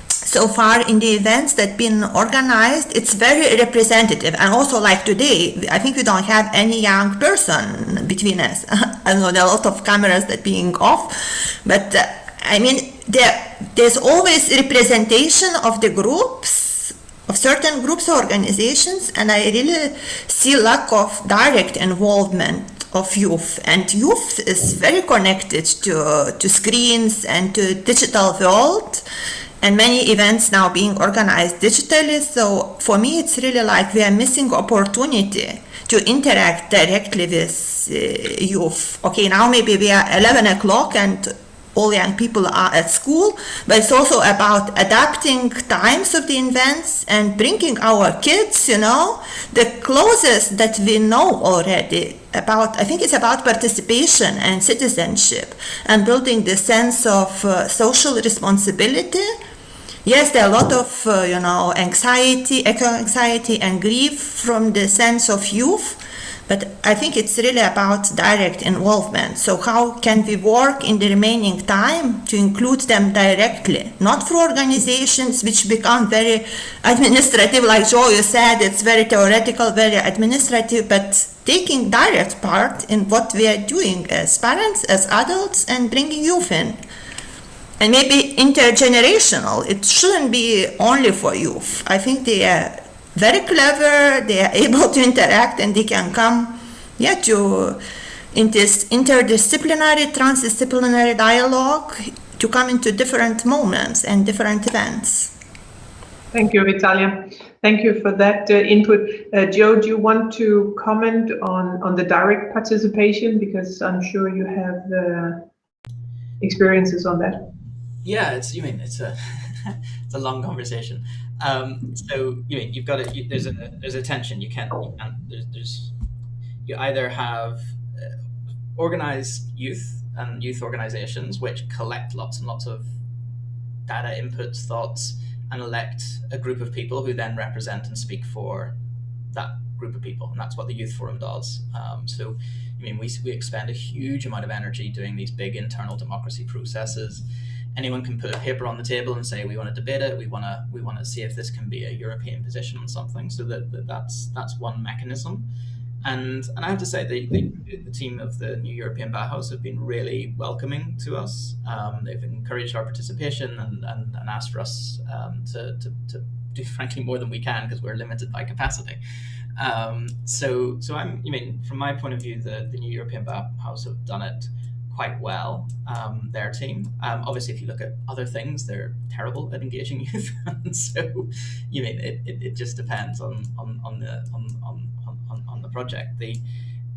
so far in the events that been organized, it's very representative. And also, like today, I think we don't have any young person between us. I know there are a lot of cameras that being off, but I mean, there's always representation of the groups, of certain groups or organizations, and I really see lack of direct involvement of youth. And youth is very connected to screens and to digital world, and many events now being organized digitally. So for me, it's really like we are missing opportunity to interact directly with youth. Okay, now maybe we are 11 o'clock and all young people are at school, but it's also about adapting times of the events and bringing our kids, the closest that we know already about. I think it's about participation and citizenship and building the sense of social responsibility. Yes, there are a lot of, anxiety, eco-anxiety and grief from the sense of youth, but I think it's really about direct involvement. So how can we work in the remaining time to include them directly, not through organizations which become very administrative, like Joe, you said, it's very theoretical, very administrative, but taking direct part in what we are doing as parents, as adults, and bringing youth in. And maybe intergenerational. It shouldn't be only for youth. I think they are very clever, they are able to interact, and they can come to in this interdisciplinary, transdisciplinary dialogue to come into different moments and different events. Thank you, Vitalia. Thank you for that input. Joe, do you want to comment on the direct participation? Because I'm sure you have experiences on that. Yeah, it's a it's a long conversation. So you've got there's a tension. You either have organized youth and youth organizations which collect lots and lots of data inputs, thoughts, and elect a group of people who then represent and speak for that group of people, and that's what the Youth Forum does. So we expend a huge amount of energy doing these big internal democracy processes. Anyone can put a paper on the table and say, we want to debate it, we want to see if this can be a European position on something. So that's one mechanism. And I have to say, the team of the new European Bauhaus have been really welcoming to us. They've encouraged our participation and asked for us to do frankly more than we can because we're limited by capacity. So I mean, from my point of view, the new European Bauhaus have done it quite well, their team. Obviously, if you look at other things, they're terrible at engaging youth. And so, you mean, it just depends on the project.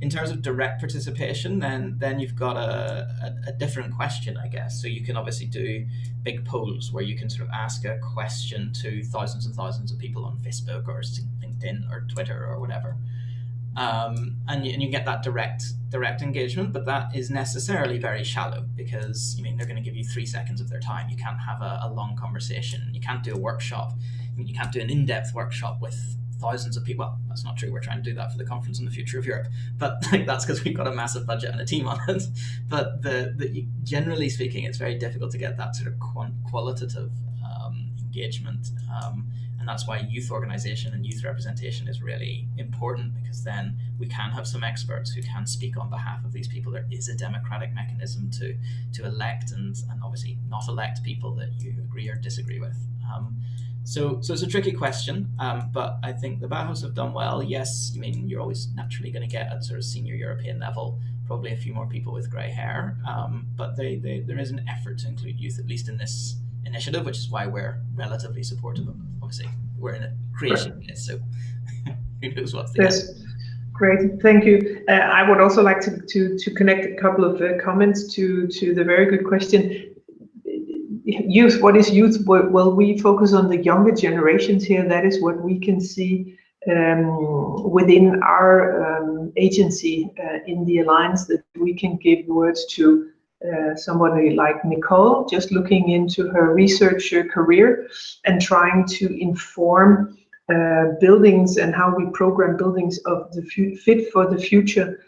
In terms of direct participation, then you've got a different question, I guess. So you can obviously do big polls where you can sort of ask a question to thousands and thousands of people on Facebook or LinkedIn or Twitter or whatever. And you get that direct engagement, but that is necessarily very shallow because, I mean, they're going to give you 3 seconds of their time. You can't have a long conversation. You can't do a workshop. I mean, you can't do an in-depth workshop with thousands of people. Well, that's not true. We're trying to do that for the Conference on the Future of Europe, but like, that's because we've got a massive budget and a team on it. But generally speaking, it's very difficult to get that sort of qualitative engagement. And that's why youth organization and youth representation is really important, because then we can have some experts who can speak on behalf of these people. There is a democratic mechanism to elect and obviously not elect people that you agree or disagree with. So it's a tricky question, but I think the Bauhaus have done well. Yes, I mean, you're always naturally going to get at sort of senior European level, probably a few more people with grey hair, but there is an effort to include youth, at least in this initiative, which is why we're relatively supportive of it. Obviously, we're in a creation phase, so who knows what's the end. Great, thank you. I would also like to connect a couple of comments to the very good question. Youth, what is youth? Well, we focus on the younger generations here. That is what we can see within our agency in the Alliance, that we can give words to somebody like Nicole, just looking into her research career and trying to inform buildings and how we program buildings of the fit for the future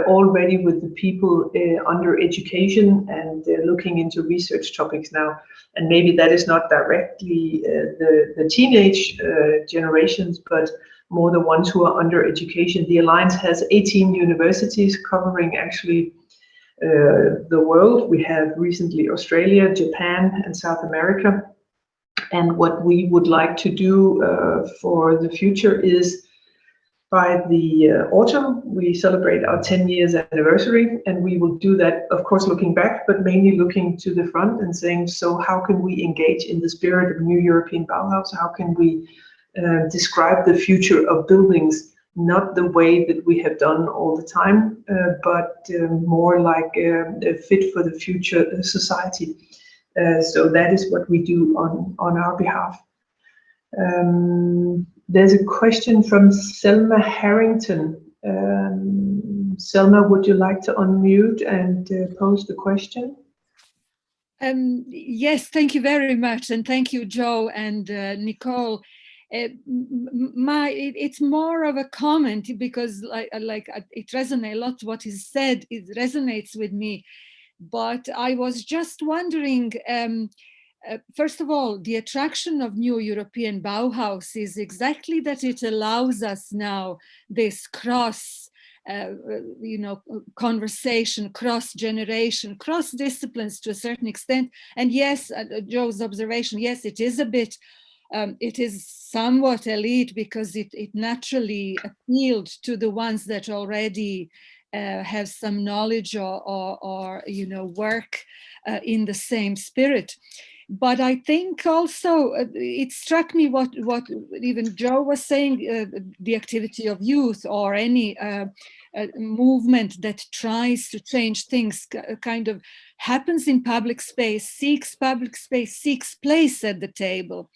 already with the people under education and looking into research topics now. And maybe that is not directly the teenage generations, but more the ones who are under education. The Alliance has 18 universities covering actually the world. We have recently Australia, Japan, and South America. And what we would like to do for the future is, by the autumn, we celebrate our 10 years anniversary, and we will do that, of course, looking back, but mainly looking to the front and saying, so how can we engage in the spirit of New European Bauhaus? How can we describe the future of buildings, not the way that we have done all the time, but more like a fit for the future society. So that is what we do on our behalf. There's a question from Selma Harrington. Selma, would you like to unmute and pose the question? Yes, thank you very much. And thank you, Joe and Nicole. It's more of a comment, because it resonates a lot what is said. It resonates with me. But I was just wondering, first of all, the attraction of New European Bauhaus is exactly that it allows us now this cross, conversation, cross-generation, cross-disciplines to a certain extent. And yes, Joe's observation, yes, it is a bit, it is somewhat elite, because it naturally appealed to the ones that already have some knowledge or work in the same spirit. But I think also it struck me what even Joe was saying, the activity of youth or any movement that tries to change things kind of happens in public space, seeks place at the table.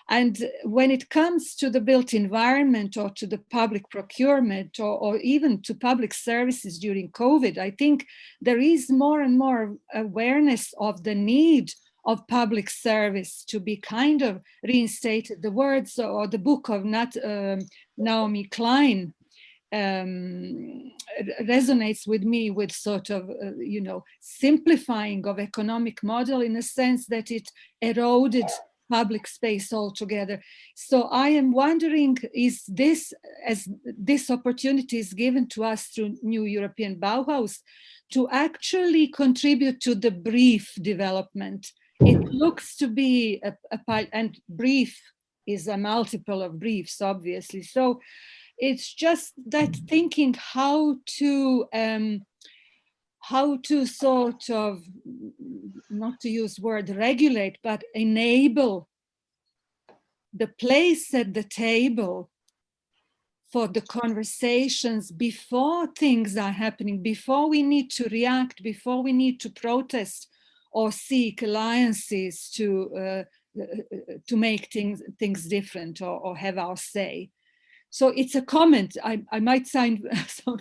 And when it comes to the built environment or to the public procurement or even to public services during COVID, I think there is more and more awareness of the need of public service to be kind of reinstated. The words or the book of Naomi Klein resonates with me, with sort of, simplifying of economic model, in a sense that it eroded public space altogether. So I am wondering, is this, as this opportunity is given to us through New European Bauhaus, to actually contribute to the brief development? It looks to be and brief is a multiple of briefs, obviously. So it's just that thinking how to sort of, not to use word regulate, but enable the place at the table for the conversations before things are happening, before we need to react, before we need to protest or seek alliances to make things different or have our say. So it's a comment. I might sound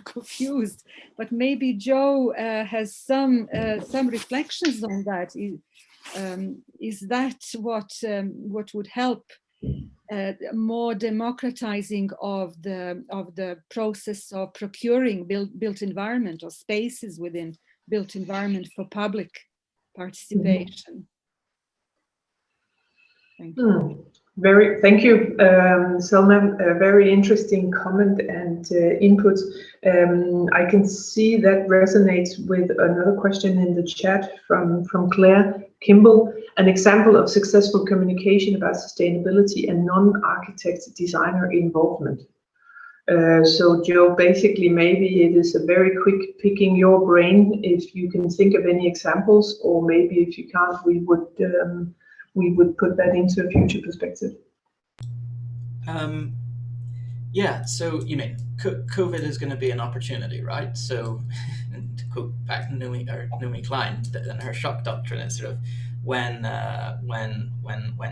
confused, but maybe Joe has some reflections on that. Is that what would help more democratizing of the process of procuring built environment or spaces within built environment for public participation? Thank you. Thank you, Selma. A very interesting comment and input. I can see that resonates with another question in the chat from Claire Kimball. An example of successful communication about sustainability and non-architect designer involvement. So Joe, basically, maybe it is a very quick picking your brain if you can think of any examples, or maybe if you can't, we would put that into a future perspective. Yeah, so you mean COVID is going to be an opportunity, right? So to quote back Naomi Klein and her shock doctrine, is sort of when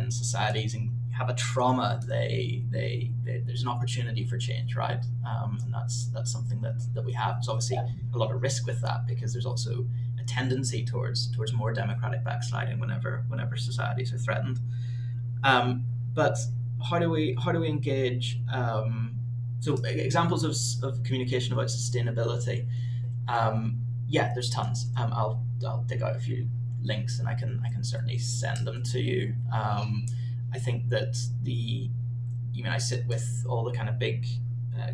societies have a trauma, there's an opportunity for change, right? And that's something that we have. There's obviously a lot of risk with that, because there's also a tendency towards more democratic backsliding whenever societies are threatened. But how do we engage? So examples of communication about sustainability. Yeah, there's tons. I'll dig out a few links, and I can certainly send them to you. I think that I sit with all the kind of big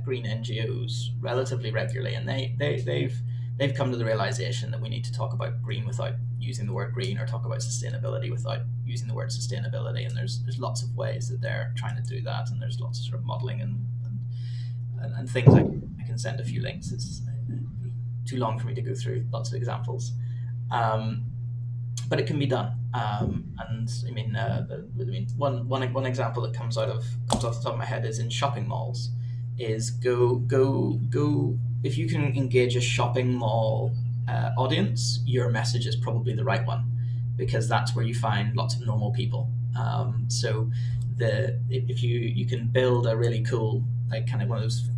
green NGOs relatively regularly, and they've come to the realization that we need to talk about green without using the word green, or talk about sustainability without using the word sustainability. And there's lots of ways that they're trying to do that, and there's lots of sort of modeling and things. I can send a few links. It's too long for me to go through lots of examples, but it can be done. And I mean, one example that comes off the top of my head is in shopping malls. Is go if you can engage a shopping mall audience, your message is probably the right one, because that's where you find lots of normal people. So if you can build a really cool, like kind of one of those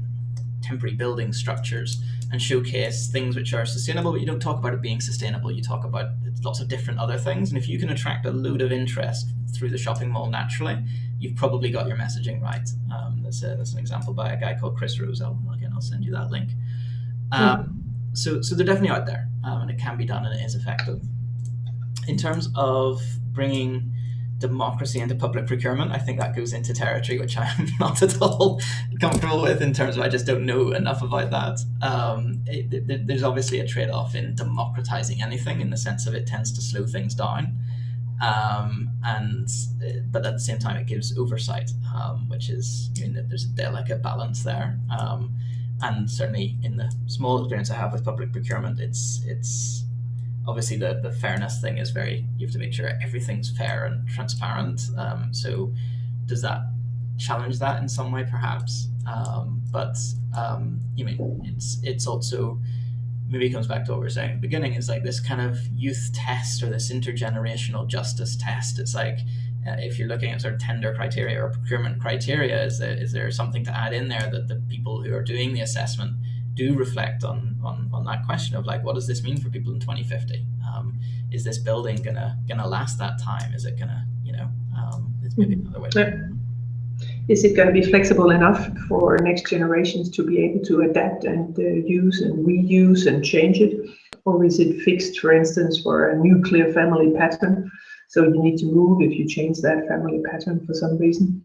temporary building structures and showcase things which are sustainable, but you don't talk about it being sustainable, you talk about lots of different other things. And if you can attract a load of interest through the shopping mall naturally, you've probably got your messaging right. That's an example by a guy called Chris Rosell. Again, I'll send you that link. So they're definitely out there, and it can be done, and it is effective. In terms of bringing democracy into public procurement, I think that goes into territory which I'm not at all comfortable with, in terms of I just don't know enough about that. There's obviously a trade-off in democratizing anything, in the sense of it tends to slow things down. But at the same time, it gives oversight, which is, there's a delicate balance there. And certainly in the small experience I have with public procurement, it's obviously the fairness thing is you have to make sure everything's fair and transparent. So does that challenge that in some way, perhaps? But it's also, maybe it comes back to what we were saying at the beginning, is like this kind of youth test, or this intergenerational justice test. It's like, if you're looking at sort of tender criteria or procurement criteria, is there something to add in there that the people who are doing the assessment do reflect on that question of, like, what does this mean for people in 2050? Is this building gonna last that time? Is it gonna, it's maybe another way. Is it going to be flexible enough for next generations to be able to adapt and use and reuse and change it? Or is it fixed, for instance, for a nuclear family pattern? So you need to move if you change that family pattern for some reason.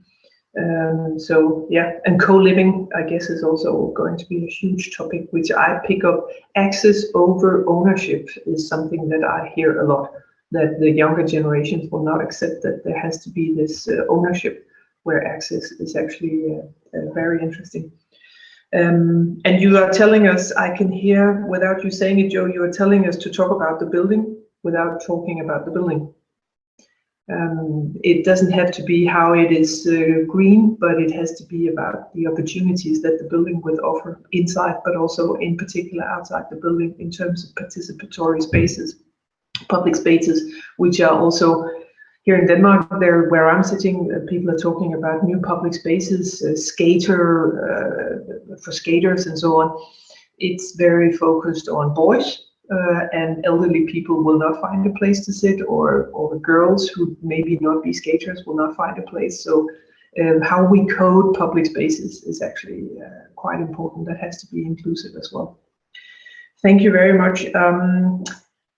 So yeah, and co-living, I guess, is also going to be a huge topic, which I pick up. Access over ownership is something that I hear a lot, that the younger generations will not accept that there has to be this ownership. where access is actually very interesting. And you are telling us, I can hear, without you saying it, Joe, you are telling us to talk about the building without talking about the building. It doesn't have to be how it is green, but it has to be about the opportunities that the building would offer inside, but also in particular outside the building in terms of participatory spaces, public spaces, which are also here in Denmark, there where I'm sitting, people are talking about new public spaces, for skaters and so on. It's very focused on boys. And elderly people will not find a place to sit, or girls who maybe not be skaters will not find a place. So how we code public spaces is actually quite important. That has to be inclusive as well. Thank you very much.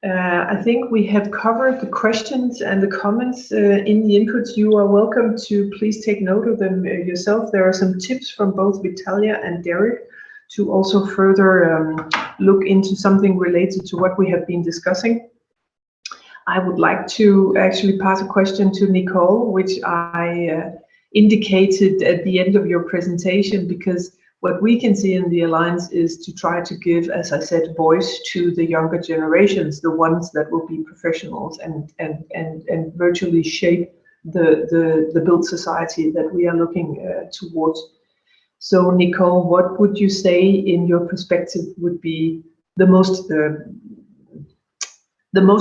I think we have covered the questions and the comments in the inputs. You are welcome to please take note of them yourself. There are some tips from both Vitalia and Derek to also further look into something related to what we have been discussing. I would like to actually pass a question to Nicole, which I indicated at the end of your presentation, because what we can see in the Alliance is to try to give, as I said, voice to the younger generations, the ones that will be professionals and virtually shape the built society that we are looking towards. So, Nicole, what would you say, in your perspective, would be the most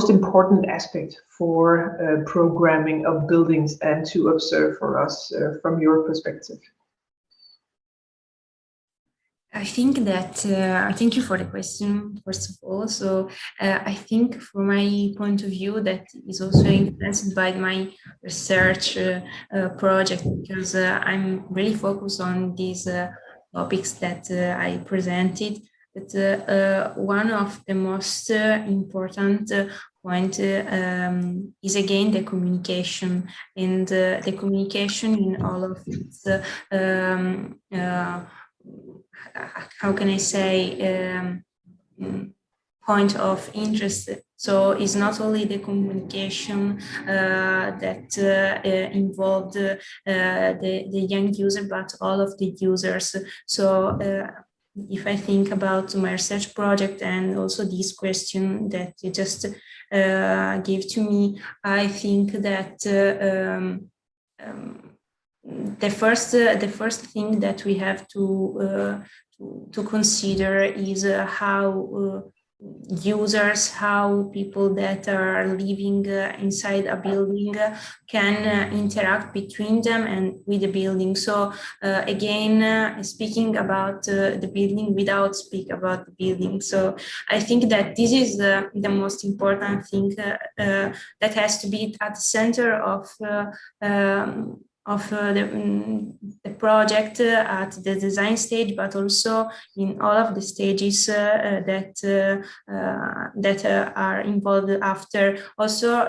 important aspect for programming of buildings and to observe for us from your perspective? I think that, thank you for the question, first of all. So I think from my point of view, that is also influenced by my research project, because I'm really focused on these topics that I presented. But one of the most important point is again the communication, and the communication in all of its how can I say, point of interest. So it's not only the communication that involved the young user, but all of the users. So if I think about my research project and also this question that you just gave to me, I think that the first thing that we have to consider is how users, how people that are living inside a building can interact between them and with the building. So again, speaking about the building without speak about the building. So I think that this is the most important thing that has to be at the center of the project at the design stage, but also in all of the stages that are involved after. Also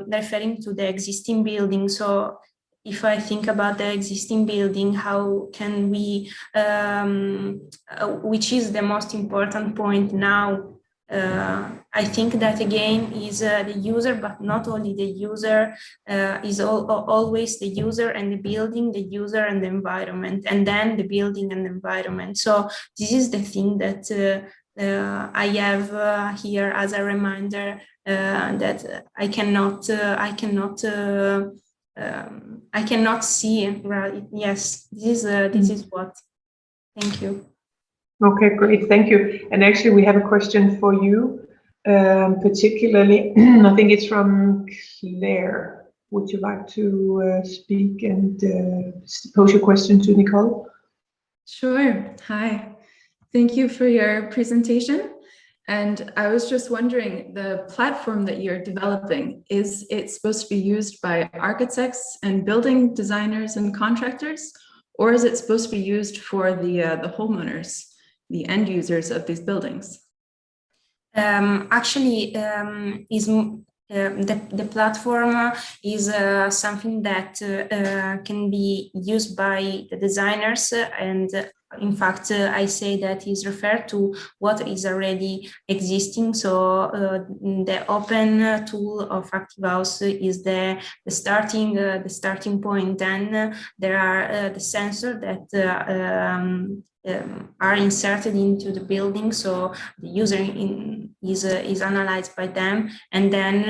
referring to the existing building. So if I think about the existing building, how can we, which is the most important point now, I think that again is the user, but not only the user, is always the user and the building, the user and the environment, and then the building and the environment. So this is the thing that I have here as a reminder that I cannot see. Right? Yes, this is what. Thank you. Okay, great, thank you. And actually, we have a question for you, particularly. I think it's from Claire. Would you like to speak and pose your question to Nicole? Sure. Hi. Thank you for your presentation. And I was just wondering, the platform that you're developing, is it supposed to be used by architects and building designers and contractors, or is it supposed to be used for the homeowners, the end users of these buildings? Actually, the platform is something that can be used by the designers, and in fact, I say that is referred to what is already existing. So the open tool of Active House is the starting point. Then there are the sensors that are inserted into the building, so the user is analyzed by them, and then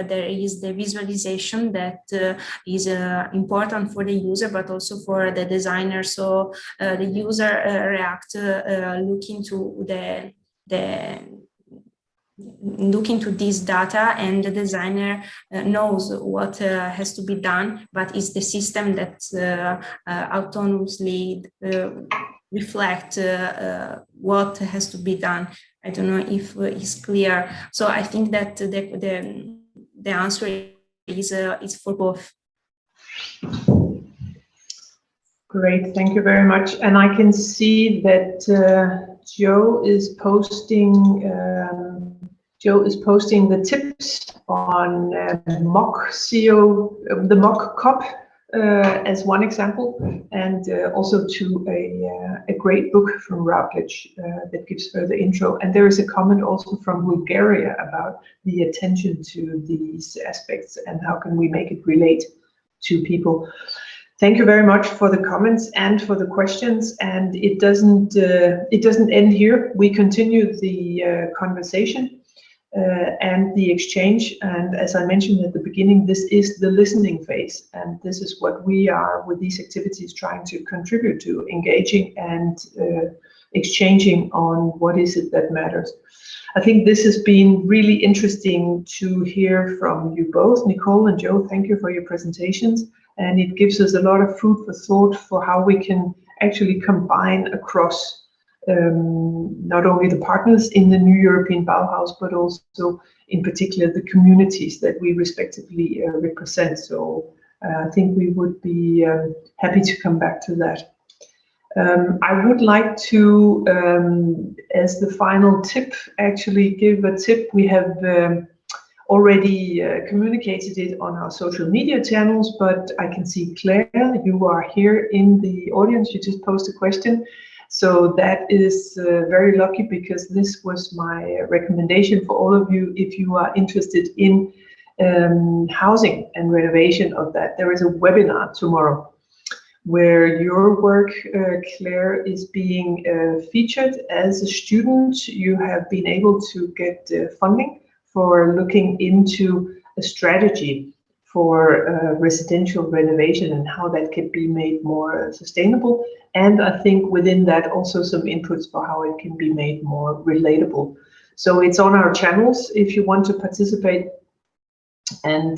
there is the visualization that is important for the user but also for the designer. So the user react looking to looking to this data, and the designer knows what has to be done, but it's the system that autonomously reflect what has to be done. I don't know if it's clear. So I think that the answer is for both. Great, thank you very much. And I can see that Joe is posting the tips on mock CO, the mock COP as one example, and also to a great book from Routledge that gives further intro. And there is a comment also from Bulgaria about the attention to these aspects and how can we make it relate to people. Thank you very much for the comments and for the questions. And it doesn't end here. We continue the conversation and the exchange. And as I mentioned at the beginning, this is the listening phase. And this is what we are with these activities trying to contribute to, engaging and exchanging on what is it that matters. I think this has been really interesting to hear from you both, Nicole and Joe. Thank you for your presentations. And it gives us a lot of food for thought for how we can actually combine across not only the partners in the new European Bauhaus, but also in particular the communities that we respectively represent. So I think we would be happy to come back to that. I would like to, as the final tip, actually give a tip. We have already communicated it on our social media channels, but I can see Claire, you are here in the audience. You just posed a question. So that is very lucky, because this was my recommendation for all of you. If you are interested in housing and renovation of that, there is a webinar tomorrow where your work, Claire, is being featured as a student. You have been able to get funding for looking into a strategy for residential renovation and how that can be made more sustainable. And I think within that also some inputs for how it can be made more relatable. So it's on our channels if you want to participate. And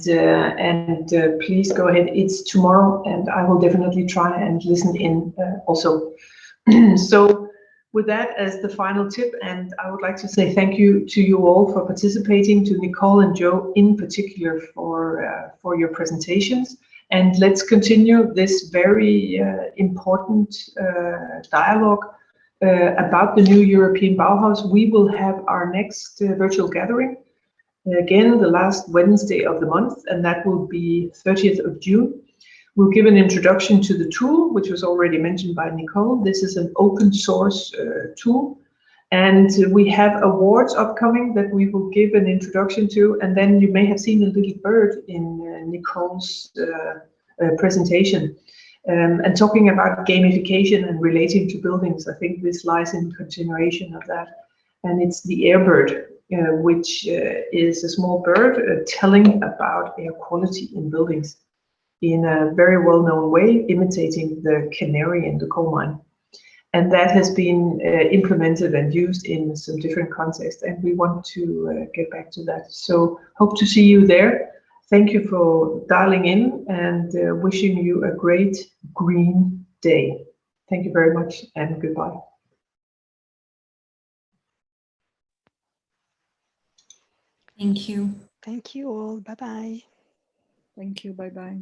please go ahead. It's tomorrow, and I will definitely try and listen in also. So with that as the final tip, and I would like to say thank you to you all for participating, to Nicole and Joe in particular for your presentations. And let's continue this very important dialogue about the new European Bauhaus. We will have our next virtual gathering again the last Wednesday of the month, and that will be 30th of June. We'll give an introduction to the tool, which was already mentioned by Nicole. This is an open source tool, and we have awards upcoming that we will give an introduction to. And then you may have seen a little bird in Nicole's presentation. And talking about gamification and relating to buildings, I think this lies in continuation of that. And it's the airbird, which is a small bird telling about air quality in buildings in a very well-known way, imitating the canary in the coal mine. And that has been implemented and used in some different contexts, and we want to get back to that. So hope to see you there. Thank you for dialing in, and wishing you a great green day. Thank you very much, and goodbye. Thank you. Thank you all. Bye-bye. Thank you. Bye-bye.